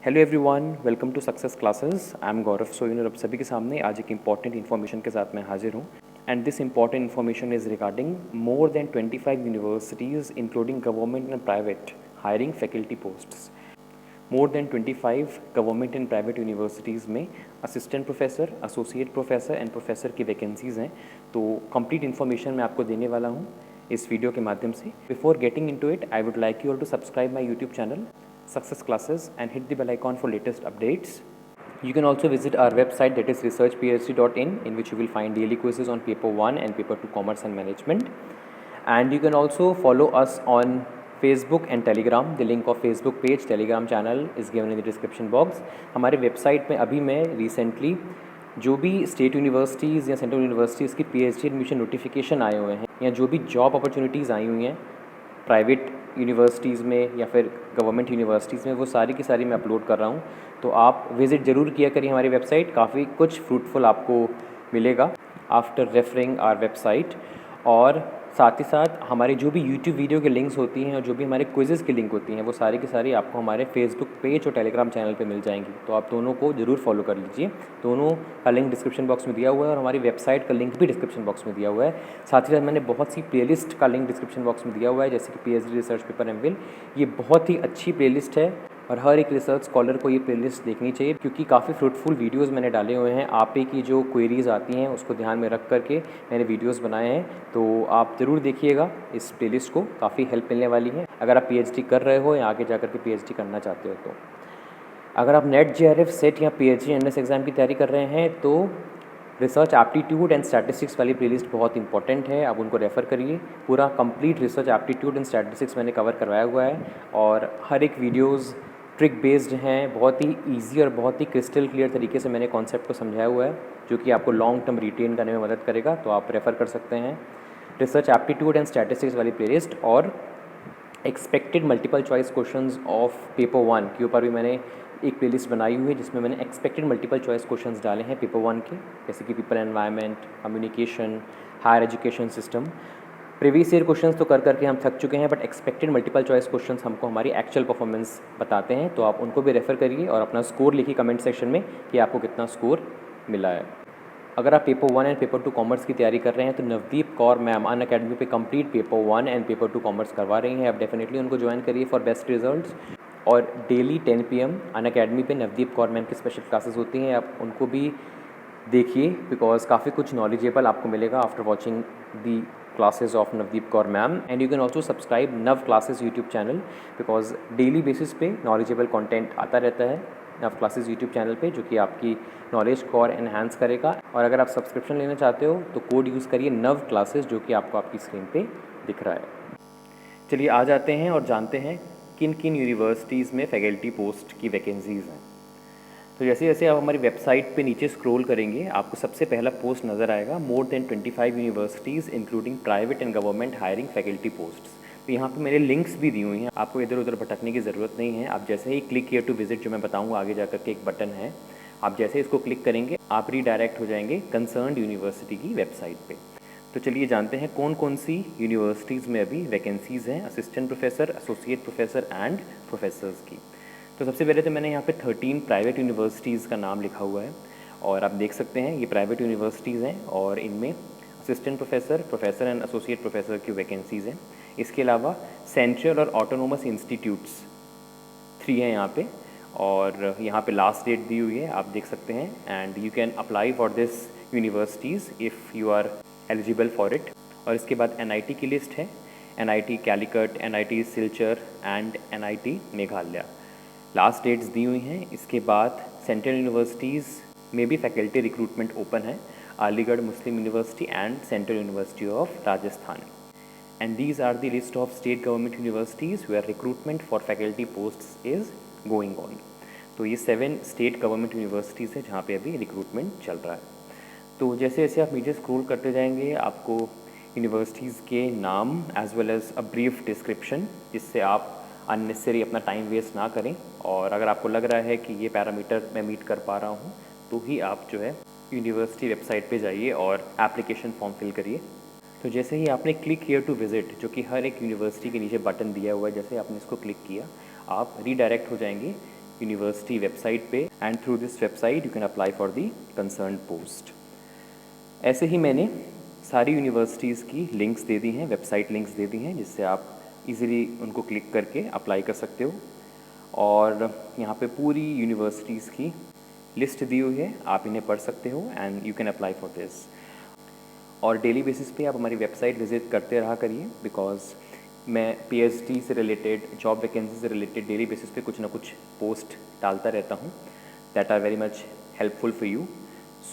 Hello everyone, welcome to success classes. I am Gaurav Soin और आप सभी के सामने आज एक इंपॉर्टेंट इन्फॉर्मेशन के साथ मैं हाजिर हूँ। And this important information is regarding more than 25 universities including government and private hiring faculty posts. More than 25 government and private universities में assistant professor, associate professor and professor की वैकेंसीज़ हैं। तो complete information मैं आपको देने वाला हूँ इस वीडियो के माध्यम से। Before getting into it, I would like you all to subscribe my YouTube channel Success Classes and hit the bell icon for latest updates. You can also visit our website, that is researchphd.in, in which you will find daily quizzes on paper 1 and paper 2 commerce and management. And you can also follow us on Facebook and Telegram. The link of Facebook page, Telegram channel is given in the description box. हमारे website में अभी मैं recently जो भी state universities या central universities की PhD admission notification आए हुए हैं या जो भी जॉब अपॉर्चुनिटीज़ आई हुई हैं प्राइवेट यूनिवर्सिटीज़ में या फिर गवर्नमेंट यूनिवर्सिटीज़ में, वो सारी की सारी मैं अपलोड कर रहा हूँ। तो आप विज़िट ज़रूर किया करिए हमारी वेबसाइट, काफ़ी कुछ फ्रूटफुल आपको मिलेगा आफ्टर रेफरिंग आवर वेबसाइट। और साथ ही साथ हमारे जो भी यूट्यूब वीडियो के लिंक्स होती हैं और जो भी हमारे क्विज़ेज़ की लिंक होती हैं वो सारी की सारी आपको हमारे फेसबुक पेज और टेलीग्राम चैनल पे मिल जाएंगी। तो आप दोनों को ज़रूर फॉलो कर लीजिए। दोनों का लिंक डिस्क्रिप्शन बॉक्स में दिया हुआ है और हमारी वेबसाइट का लिंक भी डिस्क्रिप्शन बॉक्स में दिया हुआ है। साथ ही साथ मैंने बहुत सी प्लेलिस्ट का लिंक डिस्क्रिप्शन बॉक्स में दिया हुआ है, जैसे कि पीएचडी रिसर्च पेपर एमफिल। ये बहुत ही अच्छी प्लेलिस्ट है और हर एक रिसर्च स्कॉलर को ये प्लेलिस्ट देखनी चाहिए, क्योंकि काफ़ी फ्रूटफुल वीडियोस मैंने डाले हुए हैं। आप ही की जो क्वेरीज आती हैं उसको ध्यान में रख करके मैंने वीडियोस बनाए हैं। तो आप ज़रूर देखिएगा इस प्लेलिस्ट को, काफ़ी हेल्प मिलने वाली है अगर आप पीएचडी कर रहे हो या आगे जाकर के पीएचडी करना चाहते हो। तो अगर आप नेट जेआरएफ सेट या पीएचडी एनएस एग्ज़ाम की तैयारी कर रहे हैं तो रिसर्च एप्टीट्यूड एंड स्टैटिस्टिक्स वाली प्लेलिस्ट बहुत इंपॉर्टेंट है, आप उनको रेफ़र करिए। पूरा complete research aptitude and statistics मैंने कवर करवाया हुआ है और हर एक वीडियोस ट्रिक बेस्ड हैं, बहुत ही इजी और बहुत ही क्रिस्टल क्लियर तरीके से मैंने कॉन्सेप्ट को समझाया हुआ है, जो कि आपको लॉन्ग टर्म रिटेन करने में मदद करेगा। तो आप रेफ़र कर सकते हैं रिसर्च एप्टीट्यूड एंड स्टैटिस्टिक्स वाली प्लेलिस्ट। और expected multiple choice questions of paper 1 के ऊपर भी मैंने एक प्लेलिस्ट बनाई हुई है, जिसमें मैंने एक्सपेक्टेड मल्टीपल चॉइस क्वेश्चंस डाले हैं पेपर 1 के, जैसे कि people environment, communication, higher education system. Previous year questions तो कर करके हम थक चुके हैं, but expected multiple choice questions हमको हमारी एक्चुअल परफॉर्मेंस बताते हैं। तो आप उनको भी रेफ़र करिए और अपना स्कोर लिखिए कमेंट सेक्शन में कि आपको कितना स्कोर मिला है। अगर आप पेपर 1 एंड पेपर 2 कॉमर्स की तैयारी कर रहे हैं तो नवदीप कौर मैम अनअकैडमी पे complete paper 1 and paper 2 commerce करवा रही हैं। आप डेफिनेटली उनको ज्वाइन करिए फॉर बेस्ट रिजल्ट्स। और डेली 10 PM अनअकैडमी पे नवदीप कौर मैम की स्पेशल क्लासेस होती हैं, आप उनको भी देखिए, बिकॉज काफ़ी कुछ नॉलेजेबल आपको मिलेगा after watching the classes of Navdeep Kaur ma'am. And you can also subscribe Nav classes YouTube channel, because daily basis पे नॉलेजेबल कंटेंट आता रहता है नव क्लासेस यूट्यूब चैनल पे, जो कि आपकी नॉलेज को और एनहांस करेगा। और अगर आप सब्सक्रिप्शन लेना चाहते हो तो कोड यूज़ करिए नव क्लासेस, जो कि आपको आपकी स्क्रीन पे दिख रहा है। चलिए आ जाते हैं और जानते हैं किन किन यूनिवर्सिटीज़ में फैकल्टी पोस्ट की वैकेंसीज़ हैं। तो जैसे जैसे आप हमारी वेबसाइट पे नीचे स्क्रॉल करेंगे, आपको सबसे पहला पोस्ट नज़र आएगा, मोर than 25 universities including private and government hiring faculty posts. तो यहाँ पे मेरे लिंक्स भी दी हुई हैं, आपको इधर उधर भटकने की ज़रूरत नहीं है। आप जैसे ही क्लिक हियर टू विजिट, जो मैं बताऊँगा आगे जाकर के एक बटन है, आप जैसे इसको क्लिक करेंगे आप रीडायरेक्ट हो जाएंगे कंसर्न्ड यूनिवर्सिटी की वेबसाइट पे। तो चलिए जानते हैं कौन कौन सी यूनिवर्सिटीज़ में अभी वैकेंसीज़ हैं assistant professor, associate professor and professors की। तो सबसे पहले तो मैंने यहाँ पे 13 प्राइवेट यूनिवर्सिटीज़ का नाम लिखा हुआ है और आप देख सकते हैं ये प्राइवेट यूनिवर्सिटीज़ हैं और इनमें assistant professor, professor and associate professor की वैकेंसीज़ हैं। इसके अलावा सेंट्रल और ऑटोनोमस इंस्टीट्यूट्स 3 हैं यहाँ पे, और यहाँ पे लास्ट डेट दी हुई है, आप देख सकते हैं। And you can apply for this universities if you are eligible for it. और इसके बाद एनआईटी की लिस्ट है, NIT Calicut, NIT Silchar and NIT Meghalaya, last dates दी हुई हैं। इसके बाद सेंट्रल यूनिवर्सिटीज़ में भी फैकल्टी रिक्रूटमेंट ओपन है, Aligarh Muslim university and central university of Rajasthan. And these are the list of state government universities where recruitment for faculty posts is going on. तो ये 7 स्टेट गवर्नमेंट यूनिवर्सिटीज़ है जहाँ पे अभी recruitment चल रहा है। तो जैसे जैसे आप नीचे स्क्रॉल करते जाएंगे, आपको यूनिवर्सिटीज़ के नाम as well as a brief description, जिससे आप अननेसेसरी अपना टाइम वेस्ट ना करें। और अगर आपको लग रहा है कि ये पैरामीटर मैं मीट कर पा रहा हूँ, तो ही आप जो है यूनिवर्सिटी वेबसाइट पे जाइए और एप्लीकेशन फॉर्म फिल करिए। तो जैसे ही आपने क्लिक हियर टू विज़िट, जो कि हर एक यूनिवर्सिटी के नीचे बटन दिया हुआ है, जैसे आपने इसको क्लिक किया आप रीडायरेक्ट हो जाएंगे यूनिवर्सिटी वेबसाइट पे and through this website you can apply for the concern post. ऐसे ही मैंने सारी यूनिवर्सिटीज़ की लिंक्स दे दी हैं, वेबसाइट लिंक्स दे दी हैं, जिससे आप इजीली उनको क्लिक करके अप्लाई कर सकते हो। और यहाँ पे पूरी यूनिवर्सिटीज़ की लिस्ट दी हुई है, आप इन्हें पढ़ सकते हो and you can apply for this. और डेली बेसिस पे आप हमारी वेबसाइट विजिट करते रहा करिए, बिकॉज मैं पीएचडी से रिलेटेड, जॉब वैकेंसी से रिलेटेड डेली बेसिस पे कुछ ना कुछ पोस्ट डालता रहता हूँ that are very much helpful for you.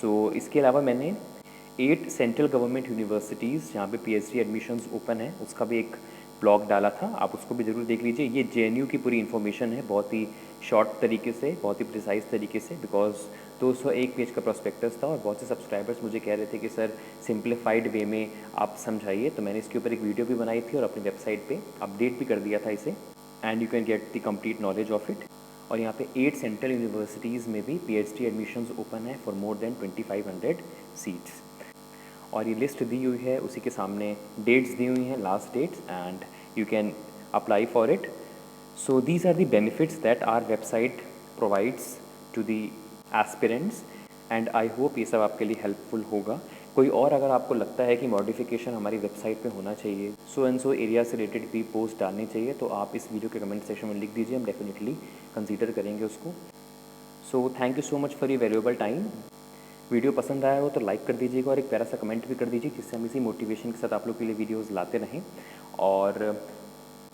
So इसके अलावा मैंने 8 सेंट्रल गवर्नमेंट यूनिवर्सिटीज़ जहाँ पे पीएचडी एडमिशन्स ओपन है उसका भी एक ब्लॉग डाला था, आप उसको भी ज़रूर देख लीजिए। ये जेएनयू की पूरी इन्फॉर्मेशन है, बहुत ही शॉर्ट तरीके से, बहुत ही प्रिसाइज तरीके से, बिकॉज 201 पेज का प्रोस्पेक्टस था और बहुत से सब्सक्राइबर्स मुझे कह रहे थे कि सर सिंप्लीफाइड वे में आप समझाइए, तो मैंने इसके ऊपर एक वीडियो भी बनाई थी और अपनी वेबसाइट पे अपडेट भी कर दिया था इसे, and you can get the complete knowledge of it. और यहाँ पे 8 सेंट्रल यूनिवर्सिटीज़ में भी पीएचडी एडमिशन्स ओपन है फॉर मोर देन 2500 सीट्स। और ये लिस्ट दी हुई है, उसी के सामने डेट्स दी हुई हैं, last dates, and you can apply for it. So these are the benefits that our website provides to the aspirants, and I hope ये सब आपके लिए हेल्पफुल होगा। कोई और अगर आपको लगता है कि मॉडिफिकेशन हमारी वेबसाइट पे होना चाहिए, सो एंड सो एरिया से रिलेटेड भी पोस्ट डालनी चाहिए, तो आप इस वीडियो के कमेंट सेक्शन में लिख दीजिए, हम डेफिनेटली कंसीडर करेंगे उसको। So thank you so much for your valuable time. Video पसंद आया हो तो लाइक कर दीजिएगा और एक प्यारा सा कमेंट भी कर दीजिए, जिससे हम इसी मोटिवेशन के साथ आप लोग के लिए वीडियोस लाते रहें। और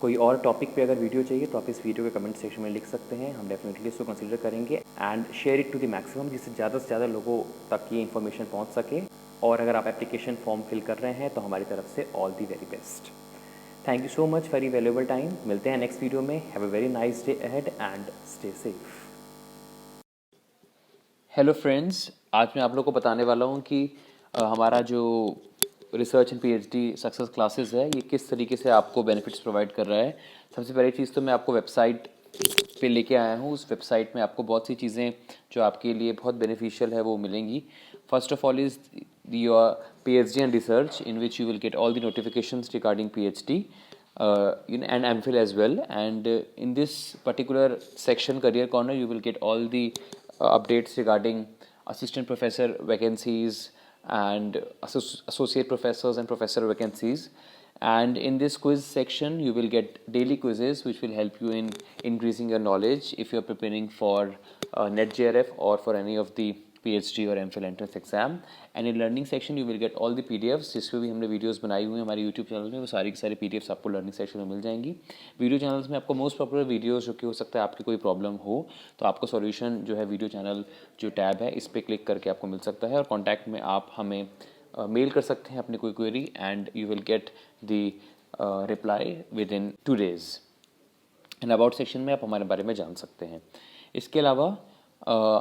कोई और टॉपिक पे अगर वीडियो चाहिए तो आप इस वीडियो के कमेंट सेक्शन में लिख सकते हैं, हम डेफिनेटली इसको कंसीडर करेंगे and share it to the maximum, जिससे ज़्यादा से ज़्यादा लोगों तक ये इन्फॉर्मेशन पहुँच सके। और अगर आप एप्लीकेशन फॉर्म फिल कर रहे हैं तो हमारी तरफ से all the very best. Thank you so much for your valuable time. मिलते हैं नेक्स्ट वीडियो में। Have a very nice day ahead and stay safe. Hello friends, आज मैं आप लोगों को बताने वाला हूँ कि हमारा जो research and PhD success classes है, ये किस तरीके से आपको बेनिफिट्स प्रोवाइड कर रहा है। सबसे पहली चीज़ तो मैं आपको वेबसाइट पे लेके आया हूँ। उस वेबसाइट में आपको बहुत सी चीज़ें जो आपके लिए बहुत बेनिफिशियल है वो मिलेंगी। First of all is your PhD and research, in which you will get all the notifications regarding PhD and MPhil as well. And in this particular section, Career Corner, you will get all the updates regarding assistant professor vacancies and associate professors and professor vacancies. And in this quiz section, you will get daily quizzes which will help you in increasing your knowledge if you are preparing for NetJRF or for any of the PhD और MPhil entrance exam. And in learning section you will get all the PDFs, जिस पे भी हमने videos बनाई हुई हैं हमारे YouTube channel में, वो सारी की सारी PDFs आपको लर्निंग सेक्शन में मिल जाएंगी। वीडियो चैनल्स में आपको मोस्ट पॉपुलर वीडियोस जो कि हो सकता है आपकी कोई प्रॉब्लम हो तो आपको सॉल्यूशन जो है वीडियो चैनल जो टैब है इस पर क्लिक करके आपको मिल सकता है। और कॉन्टैक्ट में आप हमें मेल कर सकते हैं अपनी कोई query and you will get the reply with in 2 days। And about section में आप हमारे बारे में जान सकते हैं। इसके अलावा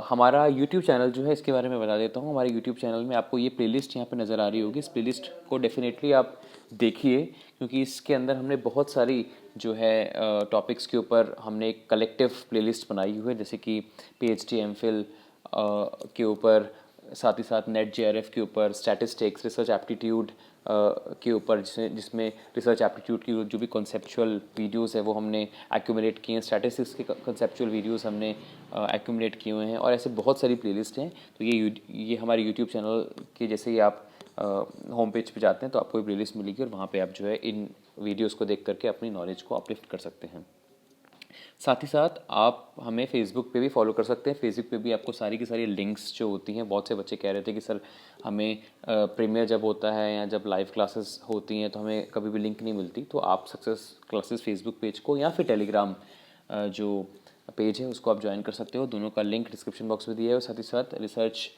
हमारा यूट्यूब चैनल जो है, इसके बारे में बता देता हूँ। हमारे यूट्यूब चैनल में आपको ये प्लेलिस्ट यहाँ पे नज़र आ रही होगी, इस प्लेलिस्ट को डेफिनेटली आप देखिए, क्योंकि इसके अंदर हमने बहुत सारी जो है टॉपिक्स के ऊपर हमने एक कलेक्टिव प्लेलिस्ट बनाई हुई है, जैसे कि PhD MPhil के ऊपर, साथ ही साथ NetJRF के ऊपर, स्टैटिस्टिक्स, रिसर्च एप्टीट्यूड के ऊपर, जिसमें रिसर्च एप्टीट्यूड की जो भी कॉन्सेप्चुअल वीडियोस है वो हमने एक्यूमुलेट किए हैं, स्टैटिस्टिक्स के कॉन्सेप्चुअल वीडियोस हमने एक्यूमुलेट किए हुए हैं, और ऐसे बहुत सारी प्लेलिस्ट हैं। तो ये हमारे यूट्यूब चैनल के जैसे ही आप होम पेज पे जाते हैं तो आपको ये प्लेलिस्ट मिलेगी और वहाँ पे आप जो है इन वीडियोस को देख करके अपनी नॉलेज को अपलिफ्ट कर सकते हैं। साथ ही साथ आप हमें फेसबुक पे भी फॉलो कर सकते हैं। फेसबुक पे भी आपको सारी की सारी लिंक्स जो होती हैं, बहुत से बच्चे कह रहे थे कि सर हमें प्रीमियर जब होता है या जब लाइव क्लासेस होती हैं तो हमें कभी भी लिंक नहीं मिलती, तो आप सक्सेस क्लासेस फेसबुक पेज को या फिर टेलीग्राम जो पेज है उसको आप ज्वाइन कर सकते हो। दोनों का लिंक डिस्क्रिप्शन बॉक्स में दिया है, और साथ ही साथ रिसर्च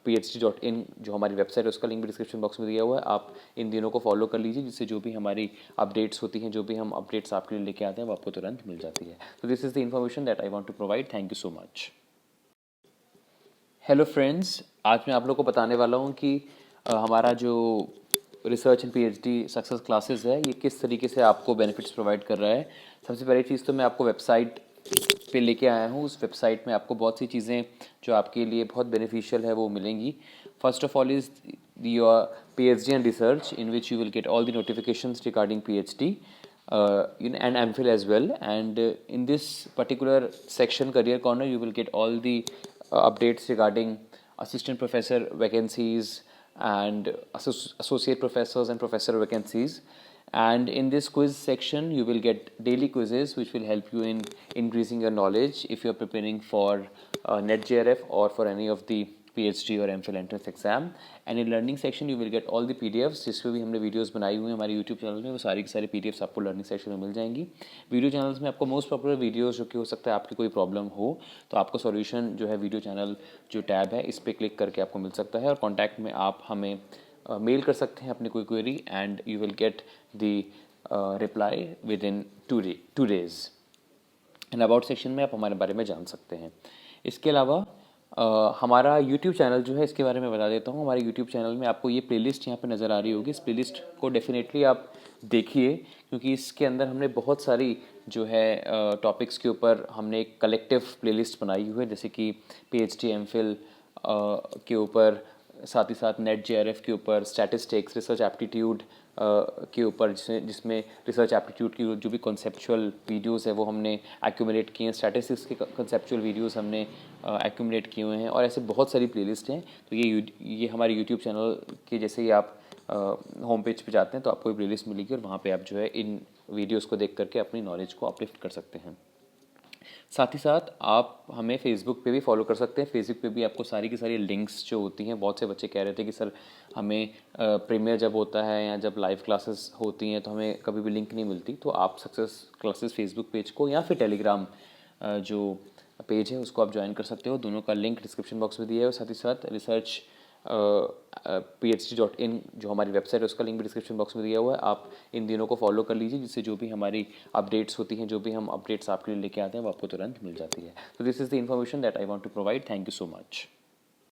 phd.in जो हमारी वेबसाइट है उसका लिंक भी डिस्क्रिप्शन बॉक्स में दिया हुआ है। आप इन दिनों को फॉलो कर लीजिए, जिससे जो भी हमारी अपडेट्स होती हैं, जो भी हम अपडेट्स आपके लिए लेके आते हैं वो आपको तुरंत मिल जाती है। तो this is the information that I want to provide. Thank you so much. Hello friends, आज मैं आप लोग को बताने वाला हूँ कि हमारा जो research and PhD success classes है, ये किस तरीके से आपको बेनिफिट्स प्रोवाइड कर रहा है। सबसे पहली चीज़ तो मैं आपको वेबसाइट पे लेके आया हूँ। उस वेबसाइट में आपको बहुत सी चीज़ें जो आपके लिए बहुत बेनिफिशियल है वो मिलेंगी। First of all is your PhD and research, in which you will get all the notifications regarding PhD and MPhil as well. And in this particular section, Career Corner, you will get all the updates regarding assistant professor vacancies and associate professors and professor vacancies. And in this quiz section, you will get daily quizzes which will help you in increasing your knowledge if you're preparing for NET JRF or for any of the PhD और MPhil entrance exam. And in learning section you will get all the PDFs जिस पे भी हमने videos बनाई हुई हैं हमारे YouTube channel में, वो सारी की सारी PDFs आपको लर्निंग सेक्शन में मिल जाएंगी. वीडियो चैनल्स में आपको मोस्ट पॉपुलर वीडियोस जो कि हो सकता है आपकी कोई प्रॉब्लम हो तो आपको सॉल्यूशन जो है वीडियो चैनल जो टैब है इस पर क्लिक करके आपको मिल सकता है. और कॉन्टैक्ट में आप हमें मेल कर सकते हैं अपनी कोई query and you will get the reply with in 2 days. And about section में आप हमारे बारे में जान सकते हैं. इसके अलावा हमारा यूट्यूब चैनल जो है इसके बारे में बता देता हूँ. हमारे यूट्यूब चैनल में आपको ये प्लेलिस्ट यहाँ पे नज़र आ रही होगी. इस प्लेलिस्ट को डेफिनेटली आप देखिए क्योंकि इसके अंदर हमने बहुत सारी जो है टॉपिक्स के ऊपर हमने एक कलेक्टिव प्लेलिस्ट बनाई हुई है, जैसे कि PhD MPhil के ऊपर, साथ ही साथ NET JRF के ऊपर, स्टैटिस्टिक्स, रिसर्च एप्टीट्यूड के ऊपर, जिसमें रिसर्च एप्टीट्यूड की जो भी कॉन्सेप्चुअल वीडियोस है वो हमने एक्यूमुलेट किए हैं, स्टैटिस्टिक्स के कॉन्सेप्चुअल वीडियोस हमने एक्यूमुलेट किए हुए हैं और ऐसे बहुत सारी प्लेलिस्ट हैं. तो ये हमारे यूट्यूब चैनल के जैसे ही आप होम पेज पे जाते हैं तो आपको ये प्लेलिस्ट मिलेगी और वहाँ पे आप जो है इन वीडियोस को देख करके अपनी नॉलेज को अपलिफ्ट कर सकते हैं. साथ ही साथ आप हमें फेसबुक पे भी फॉलो कर सकते हैं. फेसबुक पे भी आपको सारी की सारी लिंक्स जो होती हैं, बहुत से बच्चे कह रहे थे कि सर हमें प्रीमियर जब होता है या जब लाइव क्लासेस होती हैं तो हमें कभी भी लिंक नहीं मिलती. तो आप सक्सेस क्लासेस फेसबुक पेज को या फिर टेलीग्राम जो पेज है उसको आप ज्वाइन कर सकते हो. दोनों का लिंक डिस्क्रिप्शन बॉक्स में दिया है और साथ ही साथ रिसर्च phd.in जो हमारी वेबसाइट है उसका लिंक भी डिस्क्रिप्शन बॉक्स में दिया हुआ है. आप इन दिनों को फॉलो कर लीजिए जिससे जो भी हमारी अपडेट्स होती हैं, जो भी हम अपडेट्स आपके लिए लेके आते हैं वो आपको तुरंत मिल जाती है. तो this is the information that I want to provide. Thank you so much.